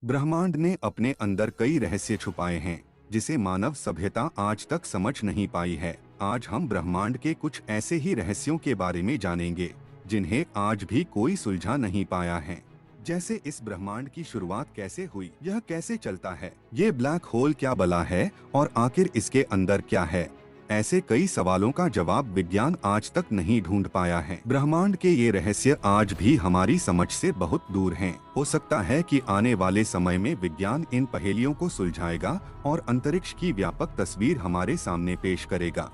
ब्रह्मांड ने अपने अंदर कई रहस्य छुपाए हैं जिसे मानव सभ्यता आज तक समझ नहीं पाई है। आज हम ब्रह्मांड के कुछ ऐसे ही रहस्यों के बारे में जानेंगे जिन्हें आज भी कोई सुलझा नहीं पाया है। जैसे इस ब्रह्मांड की शुरुआत कैसे हुई, यह कैसे चलता है, ये ब्लैक होल क्या बला है और आखिर इसके अंदर क्या है। ऐसे कई सवालों का जवाब विज्ञान आज तक नहीं ढूंढ पाया है। ब्रह्मांड के ये रहस्य आज भी हमारी समझ से बहुत दूर हैं। हो सकता है कि आने वाले समय में विज्ञान इन पहेलियों को सुलझाएगा और अंतरिक्ष की व्यापक तस्वीर हमारे सामने पेश करेगा।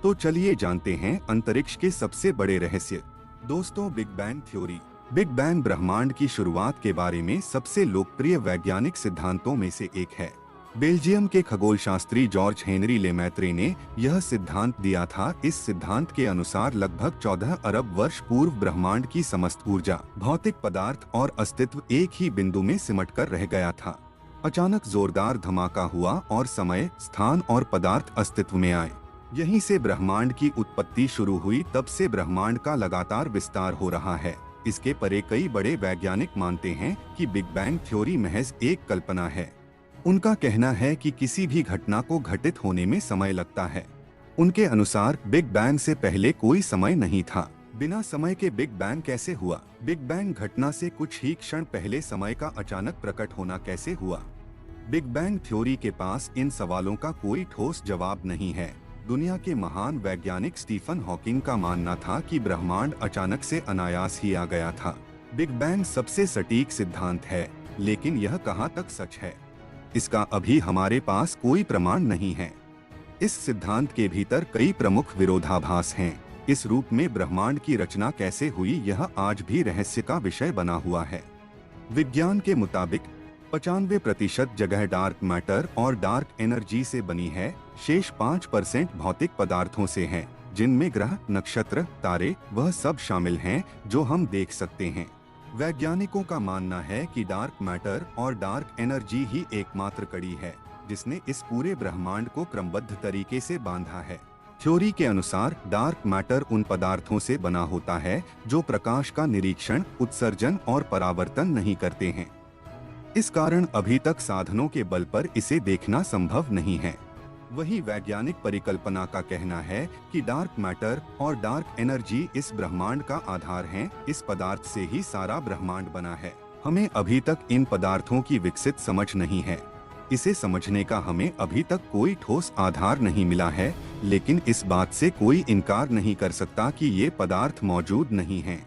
तो चलिए जानते हैं अंतरिक्ष के सबसे बड़े रहस्य। दोस्तों, big bang theory. Big bang ब्रह्मांड की शुरुआत के बारे में सबसे लोकप्रिय वैज्ञानिक सिद्धांतों में से एक है। बेल्जियम के खगोलशास्त्री जॉर्ज हेनरी लेमैत्रे ने यह सिद्धांत दिया था। इस सिद्धांत के अनुसार लगभग 14 अरब वर्ष पूर्व ब्रह्मांड की समस्त ऊर्जा, भौतिक पदार्थ और अस्तित्व एक ही बिंदु में सिमट कर रह गया था। अचानक जोरदार धमाका हुआ और समय, स्थान और पदार्थ अस्तित्व में आए। यहीं से ब्रह्मांड की उत्पत्ति शुरू हुई। तब से ब्रह्मांड का लगातार विस्तार हो रहा है। इसके परे कई बड़े वैज्ञानिक मानते हैं कि बिग बैंग थ्योरी महज एक कल्पना है। उनका कहना है कि किसी भी घटना को घटित होने में समय लगता है। उनके अनुसार बिग बैंग से पहले कोई समय नहीं था। बिना समय के बिग बैंग कैसे हुआ? बिग बैंग घटना से कुछ ही क्षण पहले समय का अचानक प्रकट होना कैसे हुआ? बिग बैंग थ्योरी के पास इन सवालों का कोई ठोस जवाब नहीं है। दुनिया के महान वैज्ञानिक स्टीफन हॉकिंग का मानना था कि ब्रह्मांड अचानक से अनायास ही आ गया था। बिग बैंग सबसे सटीक सिद्धांत है, लेकिन यह कहाँ तक सच है, इसका अभी हमारे पास कोई प्रमाण नहीं है। इस सिद्धांत के भीतर कई प्रमुख विरोधाभास हैं। इस रूप में ब्रह्मांड की रचना कैसे हुई, यह आज भी रहस्य का विषय बना हुआ है। विज्ञान के मुताबिक 95% जगह डार्क मैटर और डार्क एनर्जी से बनी है। शेष 5% भौतिक पदार्थों से है, जिनमें ग्रह, नक्षत्र, तारे वह सब शामिल हैं जो हम देख सकते हैं। वैज्ञानिकों का मानना है कि डार्क मैटर और डार्क एनर्जी ही एकमात्र कड़ी है जिसने इस पूरे ब्रह्मांड को क्रमबद्ध तरीके से बांधा है। थ्योरी के अनुसार डार्क मैटर उन पदार्थों से बना होता है जो प्रकाश का निरीक्षण, उत्सर्जन और परावर्तन नहीं करते हैं। इस कारण अभी तक साधनों के बल पर इसे देखना संभव नहीं है। वही वैज्ञानिक परिकल्पना का कहना है कि डार्क मैटर और डार्क एनर्जी इस ब्रह्मांड का आधार हैं। इस पदार्थ से ही सारा ब्रह्मांड बना है। हमें अभी तक इन पदार्थों की विकसित समझ नहीं है। इसे समझने का हमें अभी तक कोई ठोस आधार नहीं मिला है, लेकिन इस बात से कोई इनकार नहीं कर सकता कि ये पदार्थ मौजूद नहीं हैं।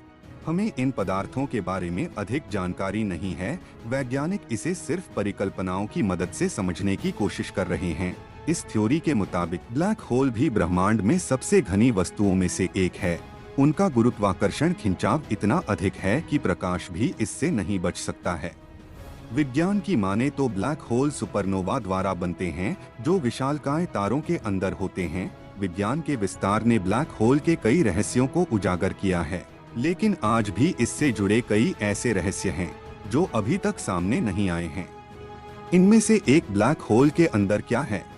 हमें इन पदार्थों के बारे में अधिक जानकारी नहीं है। वैज्ञानिक इसे सिर्फ परिकल्पनाओं की मदद से समझने की कोशिश कर रहे हैं। इस थ्योरी के मुताबिक ब्लैक होल भी ब्रह्मांड में सबसे घनी वस्तुओं में से एक है। उनका गुरुत्वाकर्षण खिंचाव इतना अधिक है कि प्रकाश भी इससे नहीं बच सकता है। विज्ञान की माने तो ब्लैक होल सुपरनोवा द्वारा बनते हैं, जो विशालकाय तारों के अंदर होते हैं। विज्ञान के विस्तार ने ब्लैक होल के कई रहस्यों को उजागर किया है, लेकिन आज भी इससे जुड़े कई ऐसे रहस्य हैं जो अभी तक सामने नहीं आए हैं। इनमें से एक ब्लैक होल के अंदर क्या है?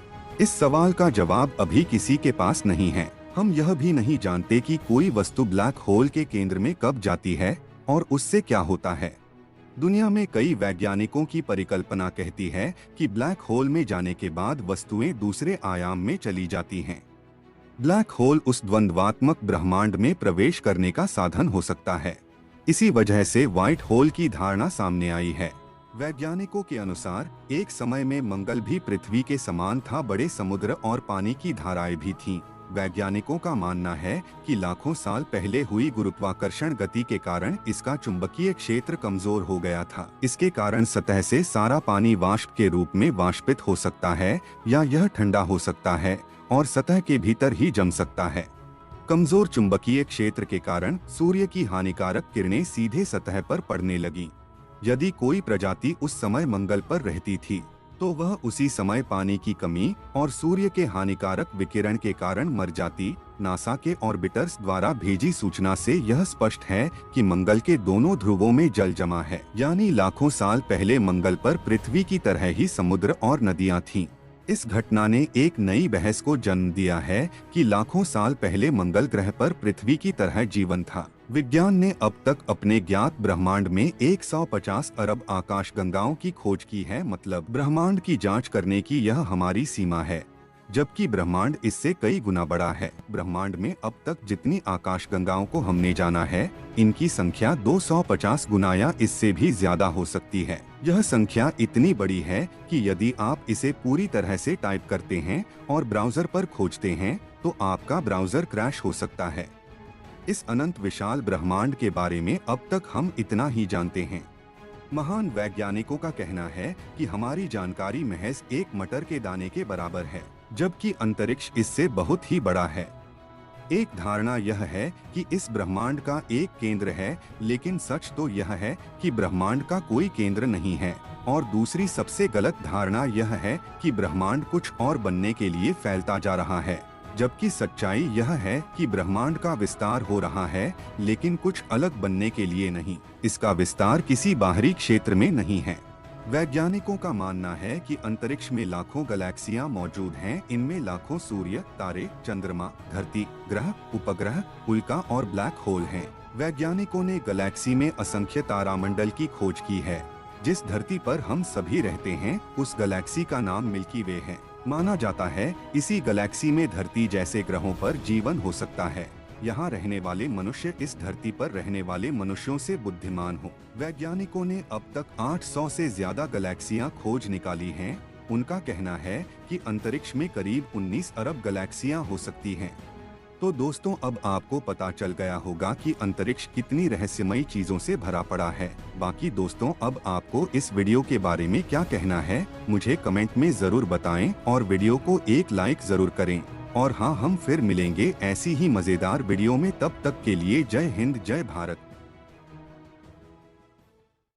इस सवाल का जवाब अभी किसी के पास नहीं है। हम यह भी नहीं जानते कि कोई वस्तु ब्लैक होल के केंद्र में कब जाती है और उससे क्या होता है। दुनिया में कई वैज्ञानिकों की परिकल्पना कहती है कि ब्लैक होल में जाने के बाद वस्तुएं दूसरे आयाम में चली जाती हैं। ब्लैक होल उस द्वंद्वात्मक ब्रह्मांड में प्रवेश करने का साधन हो सकता है। इसी वजह से व्हाइट होल की धारणा सामने आई है। वैज्ञानिकों के अनुसार एक समय में मंगल भी पृथ्वी के समान था। बड़े समुद्र और पानी की धाराएं भी थीं। वैज्ञानिकों का मानना है कि लाखों साल पहले हुई गुरुत्वाकर्षण गति के कारण इसका चुंबकीय क्षेत्र कमजोर हो गया था। इसके कारण सतह से सारा पानी वाष्प के रूप में वाष्पित हो सकता है, या यह ठंडा हो सकता है और सतह के भीतर ही जम सकता है। कमजोर चुंबकीय क्षेत्र के कारण सूर्य की हानिकारक किरणें सीधे सतह पर पड़ने लगी। यदि कोई प्रजाति उस समय मंगल पर रहती थी तो वह उसी समय पानी की कमी और सूर्य के हानिकारक विकिरण के कारण मर जाती। नासा के ऑर्बिटर्स द्वारा भेजी सूचना से यह स्पष्ट है कि मंगल के दोनों ध्रुवों में जल जमा है, यानी लाखों साल पहले मंगल पर पृथ्वी की तरह ही समुद्र और नदियां थीं। इस घटना ने एक नई बहस को जन्म दिया है कि लाखों साल पहले मंगल ग्रह पर पृथ्वी की तरह जीवन था। विज्ञान ने अब तक अपने ज्ञात ब्रह्मांड में 150 अरब आकाशगंगाओं की खोज की है, मतलब ब्रह्मांड की जांच करने की यह हमारी सीमा है, जबकि ब्रह्मांड इससे कई गुना बड़ा है। ब्रह्मांड में अब तक जितनी आकाशगंगाओं को हमने जाना है, इनकी संख्या 250 गुना या इससे भी ज्यादा हो सकती है। यह संख्या इतनी बड़ी है कि यदि आप इसे पूरी तरह से टाइप करते हैं और ब्राउजर पर खोजते हैं, तो आपका ब्राउजर क्रैश हो सकता है। इस अनंत विशाल ब्रह्मांड के बारे में अब तक हम इतना ही जानते हैं। महान वैज्ञानिकों का कहना है कि हमारी जानकारी महज एक मटर के दाने के बराबर है, जबकि अंतरिक्ष इससे बहुत ही बड़ा है। एक धारणा यह है कि इस ब्रह्मांड का एक केंद्र है, लेकिन सच तो यह है कि ब्रह्मांड का कोई केंद्र नहीं है। और दूसरी सबसे गलत धारणा यह है कि ब्रह्मांड कुछ और बनने के लिए फैलता जा रहा है, जबकि सच्चाई यह है कि ब्रह्मांड का विस्तार हो रहा है, लेकिन कुछ अलग बनने के लिए नहीं। इसका विस्तार किसी बाहरी क्षेत्र में नहीं है। वैज्ञानिकों का मानना है कि अंतरिक्ष में लाखों गैलेक्सियां मौजूद हैं। इनमें लाखों सूर्य, तारे, चंद्रमा, धरती, ग्रह, उपग्रह, उल्का और ब्लैक होल हैं। वैज्ञानिकों ने गैलेक्सी में असंख्य तारामंडल की खोज की है। जिस धरती पर हम सभी रहते हैं, उस गैलेक्सी का नाम मिल्की वे है। माना जाता है इसी गैलेक्सी में धरती जैसे ग्रहों पर जीवन हो सकता है। यहाँ रहने वाले मनुष्य इस धरती पर रहने वाले मनुष्यों से बुद्धिमान हो। वैज्ञानिकों ने अब तक 800 से ज्यादा गैलेक्सियां खोज निकाली हैं। उनका कहना है कि अंतरिक्ष में करीब 19 अरब गैलेक्सियां हो सकती हैं। तो दोस्तों, अब आपको पता चल गया होगा कि अंतरिक्ष कितनी रहस्यमयी चीजों से भरा पड़ा है। बाकी दोस्तों, अब आपको इस वीडियो के बारे में क्या कहना है, मुझे कमेंट में जरूर बताएं और वीडियो को एक लाइक जरूर करें। और हाँ, हम फिर मिलेंगे ऐसी ही मजेदार वीडियो में। तब तक के लिए जय हिंद, जय भारत।